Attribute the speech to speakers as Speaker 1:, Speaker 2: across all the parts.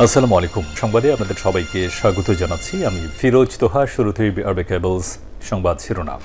Speaker 1: আসসালামু আলাইকুম। সংবাদে আপনাদের সবাইকে স্বাগত জানাচ্ছি। আমি ফিরোজ তোহা। শুরুতেই আরবে কেবলস সংবাদ শিরোনাম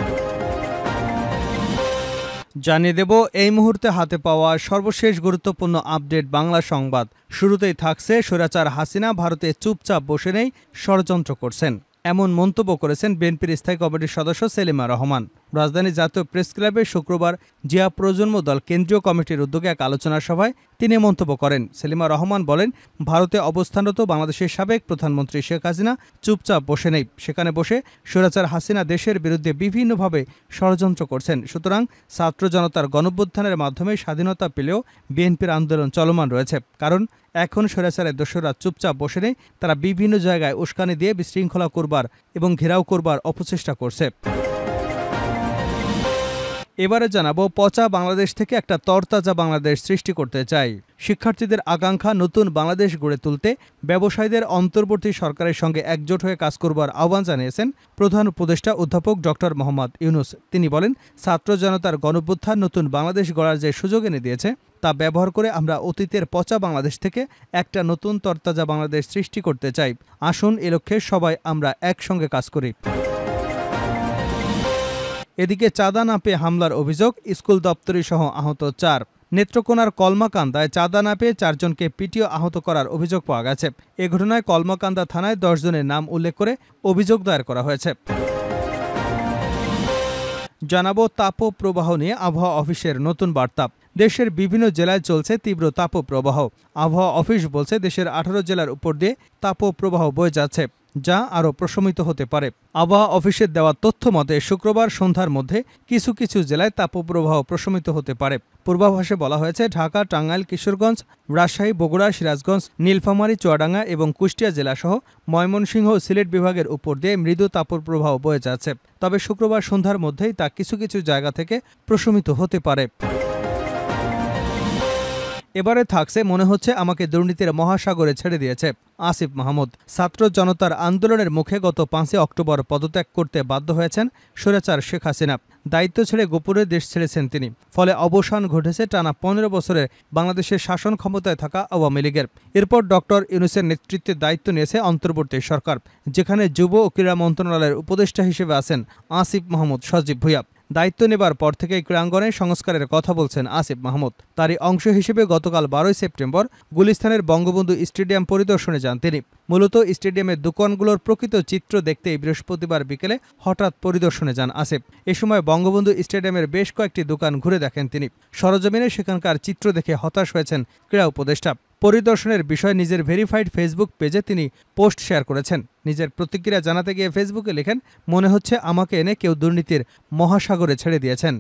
Speaker 2: জানিয়ে দেব এই মুহূর্তে হাতে পাওয়া সর্বশেষ গুরুত্বপূর্ণ আপডেট বাংলা সংবাদ। শুরুতেই থাকছে স্বৈরাচার হাসিনা ভারতে চুপচাপ বসে নেই, ষড়যন্ত্র করছেন, এমন মন্তব্য করেছেন বিএনপির স্থায়ী কমিটির সদস্য সেলিমা রহমান। রাজধানী জাতীয় প্রেস ক্লাবে শুক্রবার জিয়া প্রজন্ম দল কেন্দ্রীয় কমিটির উদ্যোগে এক আলোচনা সভায় তিনি মন্তব্য করেন। সেলিমা রহমান বলেন, ভারতে অবস্থানরত বাংলাদেশের সাবেক প্রধানমন্ত্রী শেখ হাসিনা চুপচাপ বসে নেই। সেখানে বসে স্বৈরাচার হাসিনা দেশের বিরুদ্ধে বিভিন্নভাবে ষড়যন্ত্র করছেন। সুতরাং ছাত্র জনতার গণঅভ্যুত্থানের মাধ্যমে স্বাধীনতা পেলেও বিএনপির আন্দোলন চলমান রয়েছে। কারণ এখন স্বৈরাচারের দোসররা চুপচাপ বসে নেই, তারা বিভিন্ন জায়গায় উস্কানি দিয়ে বিশৃঙ্খলা করবার এবং ঘেরাও করবার অপচেষ্টা করছে। এবারে জানাবো, পচা বাংলাদেশ থেকে একটা তরতাজা বাংলাদেশ সৃষ্টি করতে চাই। শিক্ষার্থীদের আকাঙ্ক্ষা নতুন বাংলাদেশ গড়ে তুলতে ব্যবসায়ীদের অন্তর্বর্তী সরকারের সঙ্গে একজোট হয়ে কাজ করবার আহ্বান জানিয়েছেন প্রধান উপদেষ্টা অধ্যাপক ডক্টর মোহাম্মদ ইউনুস। তিনি বলেন, ছাত্র জনতার গণঅভ্যুত্থান নতুন বাংলাদেশ গড়ার যে সুযোগ এনে দিয়েছে তা ব্যবহার করে আমরা অতীতের পচা বাংলাদেশ থেকে একটা নতুন তরতাজা বাংলাদেশ সৃষ্টি করতে চাই। আসুন এ লক্ষ্যে সবাই আমরা একসঙ্গে কাজ করি। এদিকে চাঁদা না পেয়ে হামলার অভিযোগ, স্কুল দপ্তরি সহ আহত 4। নেত্রকোনার কলমাকান্দায় চাঁদা না পেয়ে 4 জনকে পিটিয়ে আহত করার অভিযোগ পাওয়া গেছে। এ ঘটনায় কলমাকান্দা থানায় 10 জনের নাম উল্লেখ করে অভিযোগ দায়ের করা হয়েছে। জানাবো তাপপ্রবাহ নিয়ে আবহাওয়া অফিসের নতুন বার্তা। দেশের বিভিন্ন জেলায় চলছে তীব্র তাপপ্রবাহ। আবহাওয়া অফিস বলছে, দেশের 18 জেলার উপর দিয়ে তাপপ্রবাহ বয়ে যাচ্ছে, যা আরও প্রশমিত হতে পারে। আবহাওয়া অফিসের দেওয়া তথ্য মতে শুক্রবার সন্ধ্যার মধ্যে কিছু কিছু জেলায় তাপপ্রবাহ প্রশমিত হতে পারে। পূর্বাভাসে বলা হয়েছে, ঢাকা, টাঙ্গাইল, কিশোরগঞ্জ, রাজশাহী, বগুড়া, সিরাজগঞ্জ, নীলফামারী, চুয়াডাঙ্গা এবং কুষ্টিয়া জেলাসহ ময়মনসিংহ ও সিলেট বিভাগের উপর দিয়ে মৃদু তাপপ্রবাহ বয়ে যাচ্ছে। তবে শুক্রবার সন্ধ্যার মধ্যেই তা কিছু কিছু জায়গা থেকে প্রশমিত হতে পারে। এবারে থাকছে, মনে হচ্ছে আমাকে দুর্নীতির মহাসাগরে ছেড়ে দিয়েছে আসিফ মাহমুদ। ছাত্র জনতার আন্দোলনের মুখে গত 5 অক্টোবর পদত্যাগ করতে বাধ্য হয়েছেন স্বৈরাচার শেখ হাসিনা। দায়িত্ব ছেড়ে গোপনে দেশ ছেড়েছেন তিনি। ফলে অবসান ঘটেছে টানা 15 বছরের বাংলাদেশের শাসন ক্ষমতায় থাকা আওয়ামী লীগের। এরপর ডক্টর ইউনূসের নেতৃত্বে দায়িত্ব নিয়েছে অন্তর্বর্তী সরকার, যেখানে যুব ও ক্রীড়া মন্ত্রণালয়ের উপদেষ্টা হিসেবে আছেন আসিফ মাহমুদ সজীব ভুঁইয়া। দায়িত্ব নেবার পর থেকেই ক্রীড়াঙ্গনে সংস্কারের কথা বলছেন আসিফ মাহমুদ। তারই অংশ হিসেবে গতকাল 12 সেপ্টেম্বর গুলিস্তানের বঙ্গবন্ধু স্টেডিয়াম পরিদর্শনে যান তিনি। মূলত স্টেডিয়ামের দোকানগুলোর প্রকৃত চিত্র দেখতেই বৃহস্পতিবার বিকেলে হঠাৎ পরিদর্শনে যান আসিফ। এ সময় বঙ্গবন্ধু স্টেডিয়ামের বেশ কয়েকটি দোকান ঘুরে দেখেন তিনি। সরজমিনে সেখানকার চিত্র দেখে হতাশ হয়েছেন ক্রীড়া উপদেষ্টা। পরিদর্শনের বিষয়ে নিজের ভেরিফাইড ফেসবুক পেজে তিনি পোস্ট শেয়ার করেছেন। নিজের প্রতিক্রিয়া জানাতে গিয়ে ফেসবুকে লেখেন, মনে হচ্ছে আমাকে এনে কেউ দুর্নীতির মহাসাগরে ছেড়ে দিয়েছেন।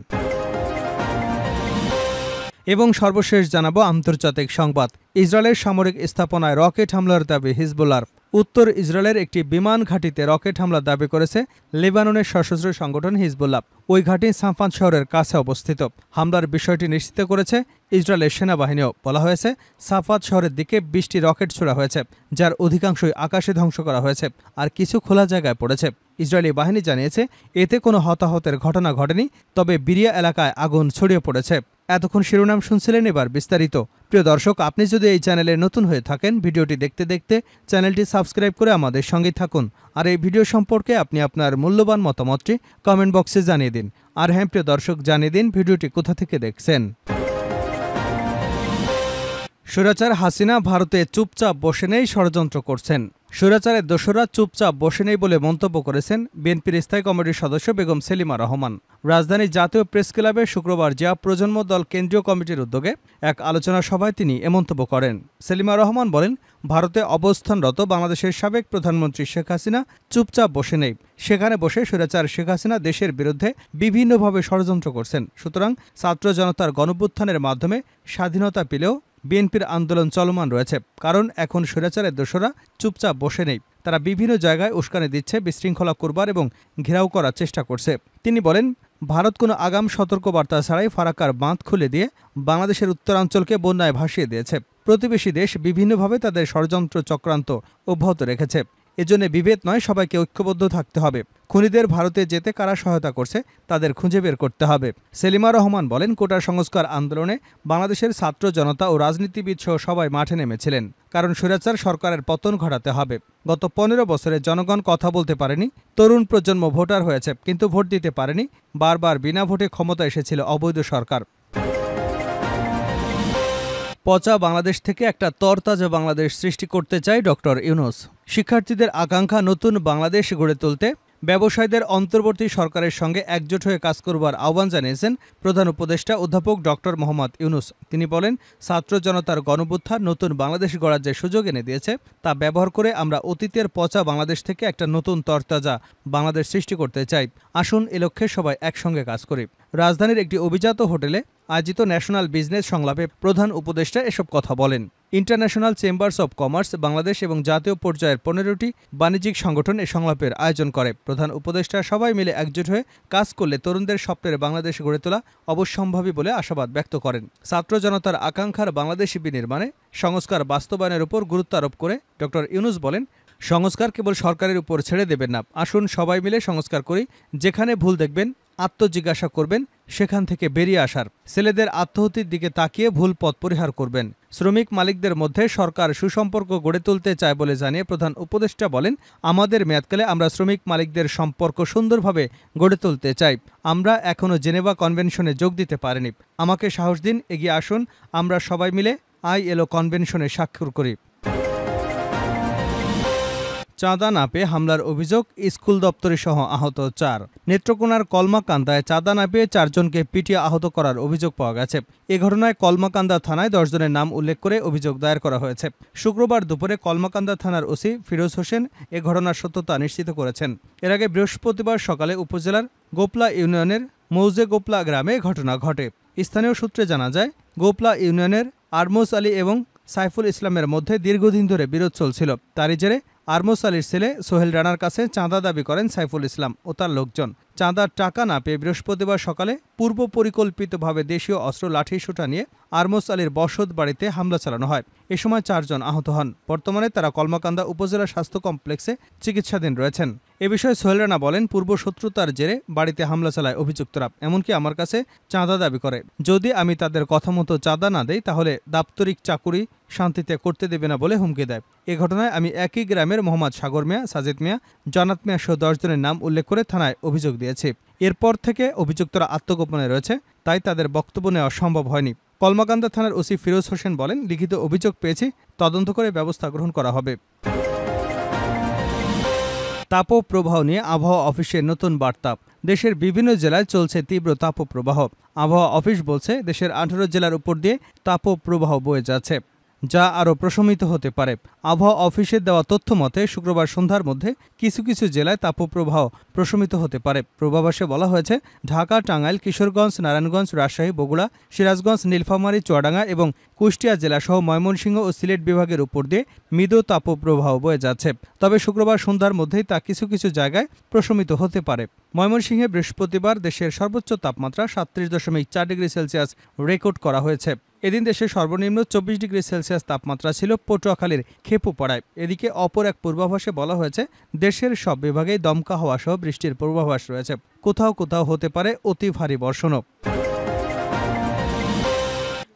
Speaker 2: এবং সর্বশেষ জানাবো আন্তর্জাতিক সংবাদ। ইসরায়েলের সামরিক স্থাপনায় রকেট হামলার দাবি হিজবুল্লাহর। উত্তর ইসরায়েলের একটি বিমান ঘাঁটিতে রকেট হামলার দাবি করেছে লেবাননের সশস্ত্র সংগঠন হিজবুল্লাহ। ওই ঘাঁটি সাফান শহরের কাছে অবস্থিত। হামলার বিষয়টি নিশ্চিত করেছে ইসরায়েলের সেনাবাহিনীও। বলা হয়েছে, সাফাত শহরের দিকে 20টি রকেট ছোড়া হয়েছে, যার অধিকাংশই আকাশে ধ্বংস করা হয়েছে, আর কিছু খোলা জায়গায় পড়েছে। ইসরায়েলি বাহিনী জানিয়েছে, এতে কোনো হতাহতের ঘটনা ঘটেনি, তবে বিরিয়া এলাকায় আগুন ছড়িয়ে পড়েছে। এতক্ষণ শিরোনাম শুনছিলেন, এবার বিস্তারিত। প্রিয় দর্শক, আপনি যদি এই চ্যানেলে নতুন হয়ে থাকেন, ভিডিওটি দেখতে দেখতে চ্যানেলটি সাবস্ক্রাইব করে আমাদের সঙ্গেই থাকুন। আর এই ভিডিও সম্পর্কে আপনি আপনার মূল্যবান মতামতটি কমেন্ট বক্সে জানিয়ে দিন। আর হ্যাঁ প্রিয় দর্শক, জানিয়ে দিন ভিডিওটি কোথা থেকে দেখছেন। স্বৈরাচার হাসিনা ভারতে চুপচাপ বসে নেই, ষড়যন্ত্র করছেন। স্বৈরাচারের দোসররা চুপচাপ বসে নেই বলে মন্তব্য করেছেন বিএনপির স্থায়ী কমিটির সদস্য বেগম সেলিমা রহমান। রাজধানীর জাতীয় প্রেস ক্লাবে শুক্রবার জিয়া প্রজন্ম দল কেন্দ্রীয় কমিটির উদ্যোগে এক আলোচনা সভায় তিনি এ মন্তব্য করেন। সেলিমা রহমান বলেন, ভারতে অবস্থানরত বাংলাদেশের সাবেক প্রধানমন্ত্রী শেখ হাসিনা চুপচাপ বসে নেই। সেখানে বসে স্বৈরাচার শেখ হাসিনা দেশের বিরুদ্ধে বিভিন্নভাবে ষড়যন্ত্র করছেন। সুতরাং ছাত্র জনতার গণঅভ্যুত্থানের মাধ্যমে স্বাধীনতা পেলেও বিএনপির আন্দোলন চলমান রয়েছে। কারণ এখন স্বৈরাচারের দোসররা চুপচাপ বসে নেই, তারা বিভিন্ন জায়গায় উস্কানি দিচ্ছে, বিশৃঙ্খলা করবার এবং ঘেরাও করার চেষ্টা করছে। তিনি বলেন, ভারত কোনো আগাম সতর্কবার্তা ছাড়াই ফারাক্কার বাঁধ খুলে দিয়ে বাংলাদেশের উত্তরাঞ্চলকে বন্যায় ভাসিয়ে দিয়েছে। প্রতিবেশী দেশ বিভিন্নভাবে তাদের ষড়যন্ত্র চক্রান্ত অব্যাহত রেখেছে। এজন্য বিভেদ নয়, সবাইকে ঐক্যবদ্ধ থাকতে হবে। খুনিদের ভারতে যেতে কারা সহায়তা করছে তাদের খুঁজে বের করতে হবে। সেলিমা রহমান বলেন, কোটা সংস্কার আন্দোলনে বাংলাদেশের ছাত্র জনতা ও রাজনীতিবিদ সহ সবাই মাঠে নেমেছিলেন, কারণ স্বৈরাচার সরকারের পতন ঘটাতে হবে। গত 15 বছরে জনগণ কথা বলতে পারেনি, তরুণ প্রজন্ম ভোটার হয়েছে কিন্তু ভোট দিতে পারেনি। বারবার বিনা ভোটে ক্ষমতা এসেছিল অবৈধ সরকার। পচা বাংলাদেশ থেকে একটা তরতাজা বাংলাদেশ সৃষ্টি করতে চায় ডক্টর ইউনূস। শিক্ষার্থীদের আকাঙ্ক্ষা নতুন বাংলাদেশ গড়ে তুলতে ব্যবসায়ীদের অন্তর্বর্তী সরকারের সঙ্গে একজোট হয়ে কাজ করবার আহ্বান জানিয়েছেন প্রধান উপদেষ্টা অধ্যাপক ডক্টর মোহাম্মদ ইউনূস। তিনি বলেন, ছাত্র জনতার গণঅভ্যুত্থান নতুন বাংলাদেশ গড়ার যে সুযোগ এনে দিয়েছে তা ব্যবহার করে আমরা অতীতের পচা বাংলাদেশ থেকে একটা নতুন তরতাজা বাংলাদেশ সৃষ্টি করতে চাই। আসুন এ লক্ষ্যে সবাই একসঙ্গে কাজ করি। রাজধানীর একটি অভিজাত হোটেলে আয়োজিত ন্যাশনাল বিজনেস সংলাপে প্রধান উপদেষ্টা এসব কথা বলেন। International chambers of commerce Bangladesh এবং জাতীয় পর্যায়ের 15টি বাণিজ্যিক সংগঠন এ সংলাপের আয়োজন করে। প্রধান উপদেষ্টা সবাই মিলে একজোট হয়ে কাজ করলে তরুণদের স্বপ্নের বাংলাদেশ গড়ে তোলা অবশ্যম্ভাবী বলে আশাবাদ ব্যক্ত করেন। ছাত্র জনতার আকাঙ্ক্ষার বাংলাদেশী বিনির্মাণে সংস্কার বাস্তবায়নের উপর গুরুত্ব আরোপ করে ডক্টর ইউনূস বলেন, সংস্কার কেবল সরকারের উপর ছেড়ে দেবেন না, আসুন সবাই মিলে সংস্কার করি। যেখানে ভুল দেখবেন আত্মজিজ্ঞাসা করবেন, সেখান থেকে বেরিয়ে আসার। ছেলেদের আত্মহত্যির দিকে তাকিয়ে ভুল পথ পরিহার করবেন। শ্রমিক মালিকদের মধ্যে সরকার সুসম্পর্ক গড়ে তুলতে চায় বলে জানিয়ে প্রধান উপদেষ্টা বলেন, আমাদের মেয়াদকালে আমরা শ্রমিক মালিকদের সম্পর্ক সুন্দরভাবে গড়ে তুলতে চাই। আমরা এখনও জেনেভা কনভেনশনে যোগ দিতে পারিনি। আমাকে সাহস দিন, এগিয়ে আসুন, আমরা সবাই মিলে ILO কনভেনশনে স্বাক্ষর করি। চাঁদা না পেয়ে হামলার অভিযোগ, স্কুল দপ্তরে সহ আহত 4। নেত্রকোনার কলমাকান্দায় চাঁদা না পেয়ে 4 জনকে পিটিয়ে আহত করার অভিযোগ পাওয়া গেছে। এ ঘটনায় কলমাকান্দা থানায় 10 জনের নাম উল্লেখ করে অভিযোগ দায়ের করা হয়েছে। শুক্রবার দুপুরে কলমাকান্দা থানার ওসি ফিরোজ হোসেন এ ঘটনার সত্যতা নিশ্চিত করেছেন। এর আগে বৃহস্পতিবার সকালে উপজেলার গোপলা ইউনিয়নের মৌজে গোপলা গ্রামে ঘটনা ঘটে। স্থানীয় সূত্রে জানা যায়, গোপলা ইউনিয়নের আরমোস আলী এবং সাইফুল ইসলামের মধ্যে দীর্ঘদিন ধরে বিরোধ চলছিল। তারই জেরে আরমোস আলীর ছেলে সোহেল রানার কাছে চাঁদা দাবি করেন সাইফুল ইসলাম ও তার লোকজন। চাঁদার টাকা না পেয়ে বৃহস্পতিবার সকালে পূর্ব পরিকল্পিতভাবে দেশীয় অস্ত্র লাঠিসোঁটা নিয়ে আরমোস আলীর বসত বাড়িতে হামলা চালানো হয়। এ সময় 4 জন আহত হন। বর্তমানে তারা কলমাকান্দা উপজেলা স্বাস্থ্য কমপ্লেক্সে চিকিৎসাধীন রয়েছেন। এ বিষয়ে সোহেল রানা বলেন, পূর্ব শত্রুতার জেরে বাড়িতে হামলা চালায় অভিযুক্তরা। এমনকি আমার কাছে চাঁদা দাবি করে। যদি আমি তাদের কথা মতো চাঁদা না দেই তাহলে দাপ্তরিক চাকুরি শান্তিতে করতে দেবে না বলে হুমকি দেয়। এ ঘটনায় আমি একই গ্রামের মোহাম্মদ সাগর মিয়া, সাজিদ মিয়া, জানাত মিয়া সহ 10 জনের নাম উল্লেখ করে থানায় অভিযোগ দিয়েছি। এরপর থেকে অভিযুক্তরা আত্মগোপনে রয়েছে, তাই তাদের বক্তব্য নেওয়া সম্ভব হয়নি। কলমাকান্দা থানার ওসি ফিরোজ হোসেন বলেন, লিখিত অভিযোগ পেয়েছি, তদন্ত করে ব্যবস্থা গ্রহণ করা হবে। তাপপ্রবাহ নিয়ে আবহাওয়া অফিসের নতুন বার্তা। দেশের বিভিন্ন জেলায় চলছে তীব্র তাপপ্রবাহ। আবহাওয়া অফিস বলছে, দেশের 18 জেলার উপর দিয়ে তাপপ্রবাহ বয়ে যাচ্ছে, যা আরও প্রশমিত হতে পারে। আবহাওয়া অফিসের দেওয়া তথ্য মতে শুক্রবার সন্ধ্যার মধ্যে কিছু কিছু জেলায় তাপপ্রবাহ প্রশমিত হতে পারে। পূর্বাভাসে বলা হয়েছে, ঢাকা, টাঙ্গাইল, কিশোরগঞ্জ, নারায়ণগঞ্জ, রাজশাহী, বগুড়া, সিরাজগঞ্জ, নীলফামারী, চুয়াডাঙ্গা এবং কুষ্টিয়া জেলাসহ ময়মনসিংহ ও সিলেট বিভাগের উপর দিয়ে মৃদু তাপপ্রবাহ বয়ে যাচ্ছে। তবে শুক্রবার সন্ধ্যার মধ্যেই তা কিছু কিছু জায়গায় প্রশমিত হতে পারে। ময়মনসিংহে বৃহস্পতিবার দেশের সর্বোচ্চ তাপমাত্রা 37.4 ডিগ্রি সেলসিয়াস রেকর্ড করা হয়েছে। এদিন দেশের সর্বনিম্ন 24 ডিগ্রি সেলসিয়াস তাপমাত্রা ছিল পটুয়াখালীর খেপুপাড়ায়। এদিকে অপর এক পূর্বাভাসে বলা হয়েছে, দেশের সব বিভাগেই দমকা হওয়া সহ বৃষ্টির পূর্বাভাস রয়েছে। কোথাও কোথাও হতে পারে অতি ভারী বর্ষণও।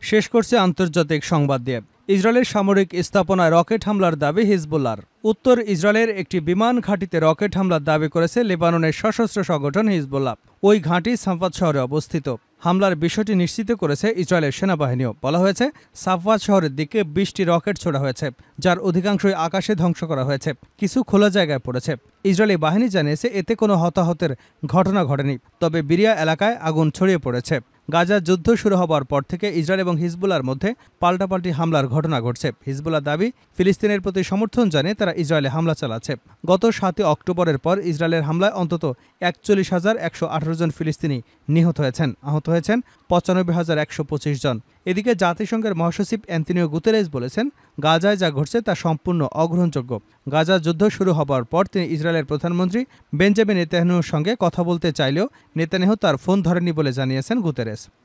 Speaker 2: শেষ করছে আন্তর্জাতিক সংবাদ দিয়ে। ইসরায়েলের সামরিক স্থাপনায় রকেট হামলার দাবি হিজবুল্লাহর। উত্তর ইসরায়েলের একটি বিমান ঘাঁটিতে রকেট হামলার দাবি করেছে লেবাননের সশস্ত্র সংগঠন হিজবুল্লাহ। ওই ঘাঁটি সাফওয়াত শহরে অবস্থিত। হামলার বিষয়টি নিশ্চিত করেছে ইসরায়েলের সেনাবাহিনীও। বলা হয়েছে, সাফওয়াত শহরের দিকে 20টি রকেট ছোড়া হয়েছে, যার অধিকাংশই আকাশে ধ্বংস করা হয়েছে, কিছু খোলা জায়গায় পড়েছে। ইসরায়েলি বাহিনী জানিয়েছে এতে কোনো হতাহতের ঘটনা ঘটেনি, তবে বিরিয়া এলাকায় আগুন ছড়িয়ে পড়েছে। গাজার যুদ্ধ শুরু হবার পর থেকে ইসরায়েল এবং হিজবুল্লাহর মধ্যে পাল্টাপাল্টি হামলার ঘটনা ঘটছে। হিজবুল্লাহ দাবি, ফিলিস্তিনের প্রতি সমর্থন জানিয়ে তারা ইসরায়েলে হামলা চালাচ্ছে। গত 7 অক্টোবরের পর ইসরায়েলের হামলায় অন্তত 41,118 জন ফিলিস্তিনি নিহত হয়েছেন। আহত হয়েছেন 95,125 জন। এদিকে জাতিসংঘের মহাসচিব অ্যান্তোনিও গুতেরেস বলেছেন, গাজায় যা ঘটছে তা সম্পূর্ণ অগ্রহণযোগ্য। গাজা যুদ্ধ শুরু হবার পর তিনি ইসরায়েলের প্রধানমন্ত্রী বেঞ্জামিন নেতানিয়াহুর সঙ্গে কথা বলতে চাইলেও নেতানিয়াহু তার ফোন ধরেননি বলে জানিয়েছেন গুতেরেস।